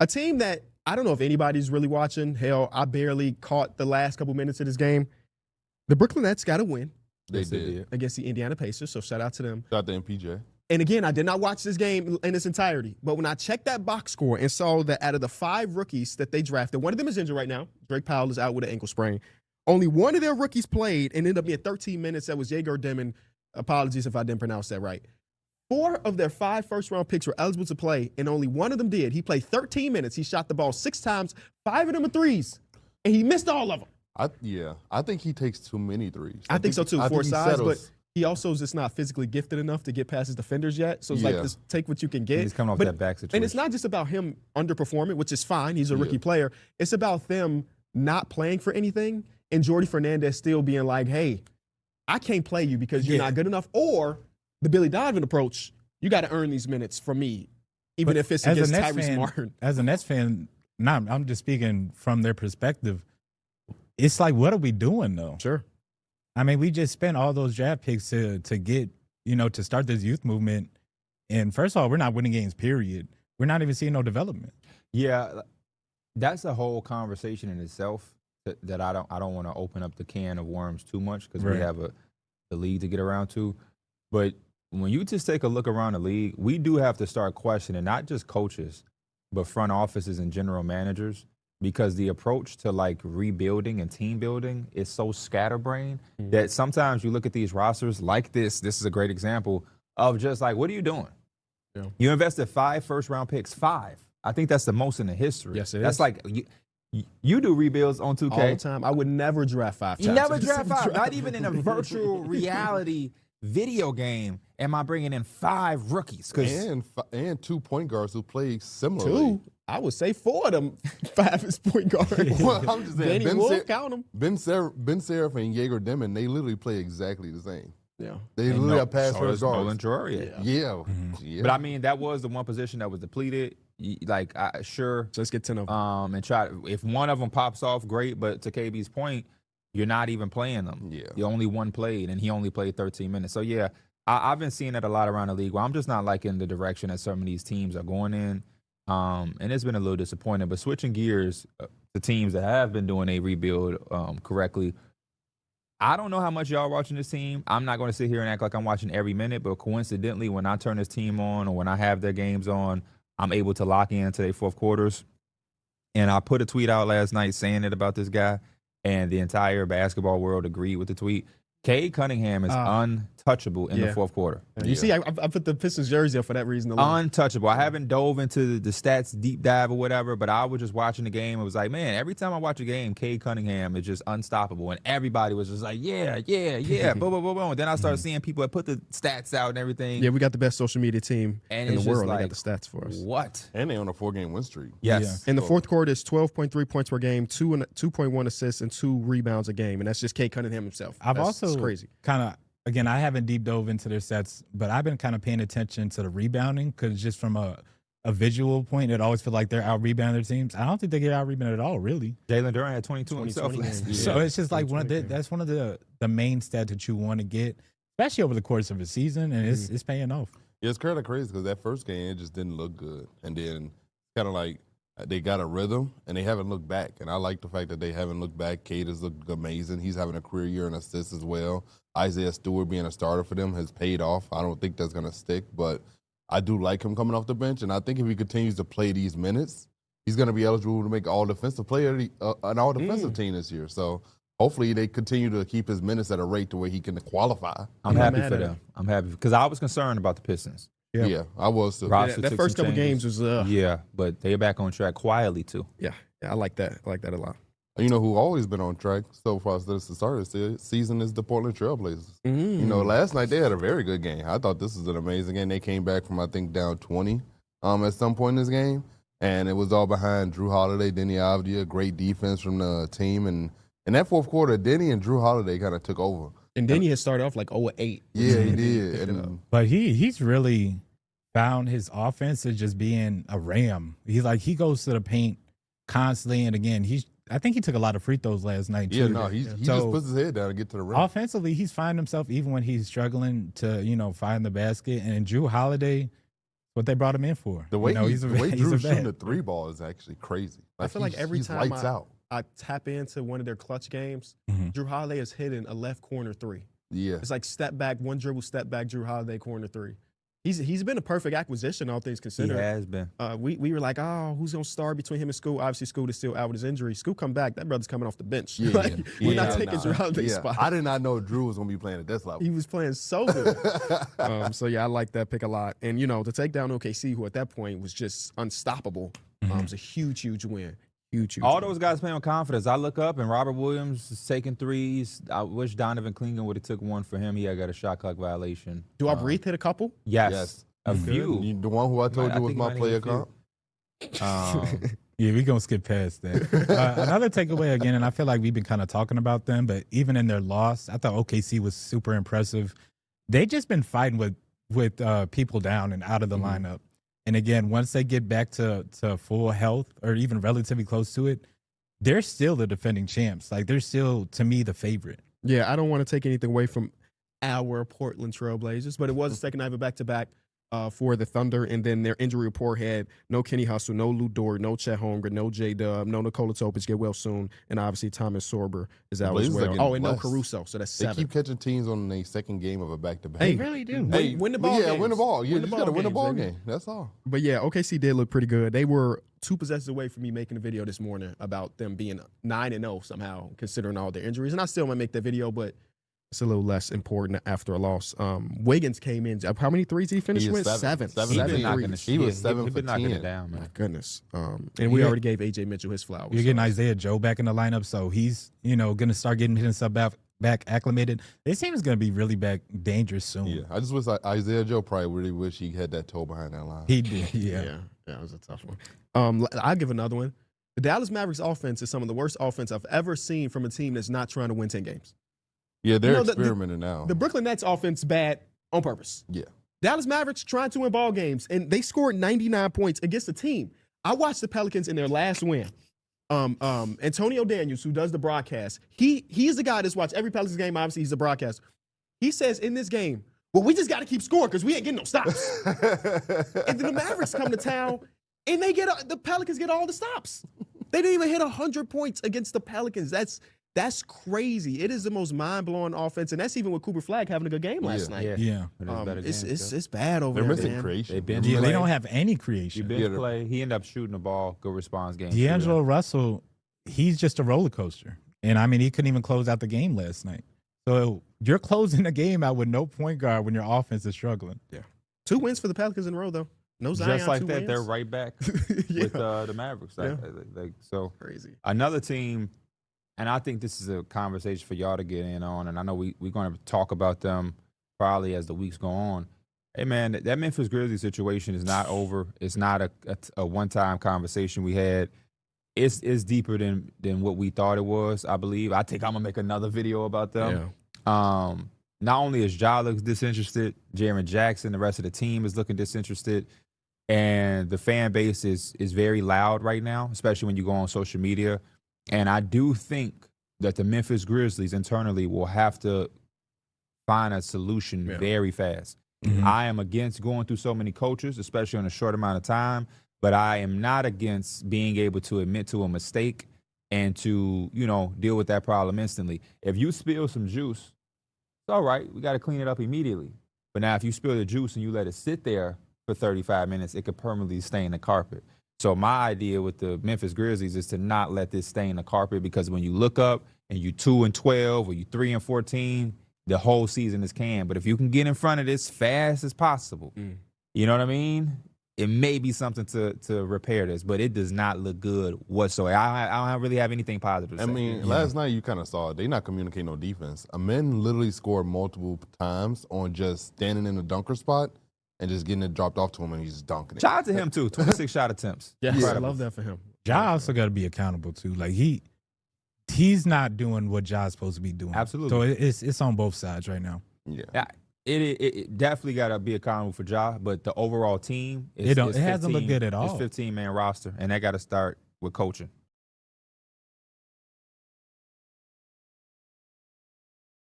A team that I don't know if anybody's really watching. Hell, I barely caught the last couple minutes of this game. The Brooklyn Nets got a win. They did. Against the Indiana Pacers, so shout out to them. Shout out to MPJ. And again, I did not watch this game in its entirety, but when I checked that box score and saw that out of the 5 rookies that they drafted, one of them is injured right now. Drake Powell is out with an ankle sprain. Only one of their rookies played and ended up being 13 minutes. That was Jaeger Demon. Apologies if I didn't pronounce that right. 4 of their 5 first-round picks were eligible to play, and only one of them did. He played 13 minutes. He shot the ball 6 times, 5 of them are threes, and he missed all of them. I think he takes too many threes. I think so too, for size, but he also is just not physically gifted enough to get past his defenders yet. So it's like, just take what you can get. And he's coming off that back situation. And it's not just about him underperforming, which is fine. He's a rookie player. It's about them not playing for anything and Jordy Fernandez still being like, hey, I can't play you because you're not good enough. Or the Billy Donovan approach, you got to earn these minutes from me, even if it's against Tyrese Martin. As a Nets fan, I'm just speaking from their perspective. It's like, what are we doing, though? Sure. I mean, we just spent all those draft picks to get, to start this youth movement. And first of all, we're not winning games, period. We're not even seeing no development. Yeah, that's a whole conversation in itself that I don't want to open up the can of worms too much because we have the league to get around to. But when you just take a look around the league, we do have to start questioning not just coaches, but front offices and general managers. Because the approach to like rebuilding and team building is so scatterbrained that sometimes you look at these rosters like this. This is a great example of just like, what are you doing? Yeah. You invested 5 first-round picks, 5. I think that's the most in the history. Yes, it that's is. Like you do rebuilds on 2K all the time. I would never draft 5 times. You never draft 5. Not even in a virtual reality video game am I bringing in 5 rookies. And 2 point guards who play similarly. 2. I would say 4 of them 5 is point guard. Well, I'm just saying, count them. Ben Seraph and Jaeger Demon, they literally play exactly the same. Yeah. They literally have pass first guards. Yeah. But I mean, that was the one position that was depleted. Sure. So let's get 10 of them. And try, if one of them pops off, great. But to KB's point, you're not even playing them. Yeah. The only one played, and he only played 13 minutes. So, yeah, I've been seeing that a lot around the league where I'm just not liking the direction that some of these teams are going in. And it's been a little disappointing. But switching gears to teams that have been doing a rebuild correctly, I don't know how much y'all are watching this team. I'm not going to sit here and act like I'm watching every minute, but coincidentally, when I turn this team on or when I have their games on, I'm able to lock into their fourth quarters. And I put a tweet out last night saying it about this guy, and the entire basketball world agreed with the tweet. Cade Cunningham is untouchable in the fourth quarter. You see, I put the Pistons jersey up for that reason alone. Untouchable. I haven't dove into the stats deep dive or whatever, but I was just watching the game. It was like, man, every time I watch a game, Cade Cunningham is just unstoppable. And everybody was just like, yeah, boom, boom, boom, boom. And then I started seeing people that put the stats out and everything. Yeah, we got the best social media team in the world. They got the stats for us. What? And they on a 4-game win streak. Yes. In the fourth quarter, it's 12.3 points per game, 2.1 assists, and 2 rebounds a game. And that's just Cade Cunningham himself. That's crazy. Kind of, again, I haven't deep dove into their sets, but I've been kind of paying attention to the rebounding because just from a visual point, it always feels like they're out-rebounding their teams. I don't think they get out-rebounded at all, really. Jalen Durant had 22 himself. So it's just like that's one of the main stats that you want to get, especially over the course of a season, and it's paying off. Yeah, it's kind of crazy because that first game, it just didn't look good. And then kind of like they got a rhythm, and they haven't looked back. And I like the fact that they haven't looked back. Cade has looked amazing. He's having a career year in assists as well. Isaiah Stewart being a starter for them has paid off. I don't think that's going to stick, but I do like him coming off the bench. And I think if he continues to play these minutes, he's going to be eligible to make all-defensive player an all-defensive team this year. So hopefully they continue to keep his minutes at a rate to where he can qualify. I'm happy for them. I'm happy because I was concerned about the Pistons. Yeah, I was too. That first couple games was yeah, but they're back on track quietly too. Yeah, I like that. I like that a lot. You know who always been on track so far since the start of the season is the Portland Trailblazers. You know, last night they had a very good game. I thought this was an amazing game. They came back from, I think, down 20 at some point in this game, and it was all behind Drew Holiday, Denny Avdia, great defense from the team. And in that fourth quarter, Denny and Drew Holiday kind of took over. And Denny had started off like 0-8. Yeah, he did. But he's really found his offense as just being a ram. He goes to the paint constantly, and again, I think he took a lot of free throws last night too. Yeah, no, he just puts his head down and get to the rim. Offensively, he's finding himself even when he's struggling to, find the basket. And Drew Holiday, What they brought him in for. The way, you know, the way Drew's shooting the vet. 3-ball is actually crazy. I feel like every he's time lights out. I tap into one of their clutch games, Drew Holiday is hitting a left corner 3. Yeah. It's like step back, one dribble, step back, Drew Holiday, corner 3. He's been a perfect acquisition, all things He considered. has been. We were like, oh, who's gonna start between him and Scoot? Obviously, Scoot is still out with his injury. Scoot come back, that brother's coming off the bench. Yeah, We're not taking Drew Holiday's Yeah. spot. I did not know Drew was going to be playing at this level. He was playing so good. So yeah, I like that pick a lot. And you know, to take down OKC, who at that point was just unstoppable, was a huge win. Huge. All win. those guys playing with confidence. I look up and Robert Williams is taking threes. I wish Donovan Clingan would have took one for him. He had got a shot clock violation. Do I breathe hit a couple? Yes. A few. The one who I told you was think my might player hit a few. comp. Yeah, we're going to skip past that. Another takeaway, again, and I feel like we've been kind of talking about them, but even in their loss, I thought OKC was super impressive. They just been fighting with people down and out of the lineup. And again, once they get back to full health or even relatively close to it, they're still the defending champs. Like, they're still, to me, the favorite. Yeah, I don't want to take anything away from our Portland Trailblazers, but it was the second night of a back-to-back for the Thunder, and then their injury report had no Kenny Hustle, no Lou Dort, no Chet Holmgren, no J-Dub, no Nikola Topic, get well soon, and obviously Thomas Sorber is out as Blazers are well. getting Oh, and no blessed. Caruso, so that's They 7. keep catching teams on their second game of a back-to-back. Hey, They really do. Win the ball Yeah, games. win the ball. You Win the just got to ball win the games, ball baby. game. That's all. But yeah, OKC did look pretty good. They were 2 possessions away from me making a video this morning about them being 9-0 somehow, considering all their injuries. And I still might make that video, but it's a little less important after a loss. Wiggins came in. How many threes did he finish He is with? 7. 7. He's been 7 knocking the threes. shit. He was 7 He's for been knocking 10. it down, man. Goodness. And we already gave A.J. Mitchell his flowers. You're getting Isaiah Joe back in the lineup, so he's, going to start getting himself back acclimated. This team is going to be really back dangerous soon. Yeah, I just wish Isaiah Joe probably really wish he had that toe behind that line. He did, yeah. Yeah, it was a tough one. I'll give another one. The Dallas Mavericks offense is some of the worst offense I've ever seen from a team that's not trying to win 10 games. Yeah, they're You know, the- experimenting now. The Brooklyn Nets offense bad on purpose. Yeah. Dallas Mavericks trying to win ball games, and they scored 99 points against the team. I watched the Pelicans in their last win. Antonio Daniels, who does the broadcast, he's the guy that's watched every Pelicans game. Obviously, he's the broadcaster. He says in this game, well, we just got to keep scoring because we ain't getting no stops. And then the Mavericks come to town, and the Pelicans get all the stops. They didn't even hit 100 points against the Pelicans. That's crazy. It is the most mind-blowing offense, and that's even with Cooper Flag having a good game last night. Yeah. But it's better games, It's bad over They're there, missing man. creation. They've been Yeah, they play. don't have any He creation. bench Yeah. play. He ended up shooting the ball. Good response game. D'Angelo Russell, he's just a roller coaster. And, I mean, he couldn't even close out the game last night. So you're closing the game out with no point guard when your offense is struggling. 2 wins for the Pelicans in a row, though. No Zion, Just like 2 that, wins. they're right back Yeah. with the Mavericks. So Crazy. another team, and I think this is a conversation for y'all to get in on, and I know we're going to talk about them probably as the weeks go on. Hey, man, that Memphis Grizzlies situation is not over. It's not a one-time conversation we had. It's deeper than what we thought it was, I believe. I'm going to make another video about them. Not only is Ja looks disinterested, Jaren Jackson, the rest of the team is looking disinterested, and the fan base is very loud right now, especially when you go on social media. And I do think that the Memphis Grizzlies internally will have to find a solution very fast. I am against going through so many coaches, especially in a short amount of time, but I am not against being able to admit to a mistake and to, deal with that problem instantly. If you spill some juice, it's all right. We got to clean it up immediately. But now if you spill the juice and you let it sit there for 35 minutes, it could permanently stain the carpet. So my idea with the Memphis Grizzlies is to not let this stain the carpet, because when you look up and you 2-12 or you 3-14, the whole season is canned. But if you can get in front of this fast as possible, you know what I mean? It may be something to repair this, but it does not look good whatsoever. I don't really have anything positive to say. I mean, last night you kind of saw it. They not communicating no defense. Amen literally scored multiple times on just standing in the dunker spot and just getting it dropped off to him, and he's just dunking it. Shout out to him, too. 26 shot attempts. Yes, I Incredible. love that for him. Ja also got to be accountable, too. Like, he's not doing what Ja's supposed to be doing. Absolutely. So it's on both sides right now. Yeah. It definitely got to be accountable for Ja, but the overall team It hasn't looked good at all. It's 15-man roster, and that got to start with coaching.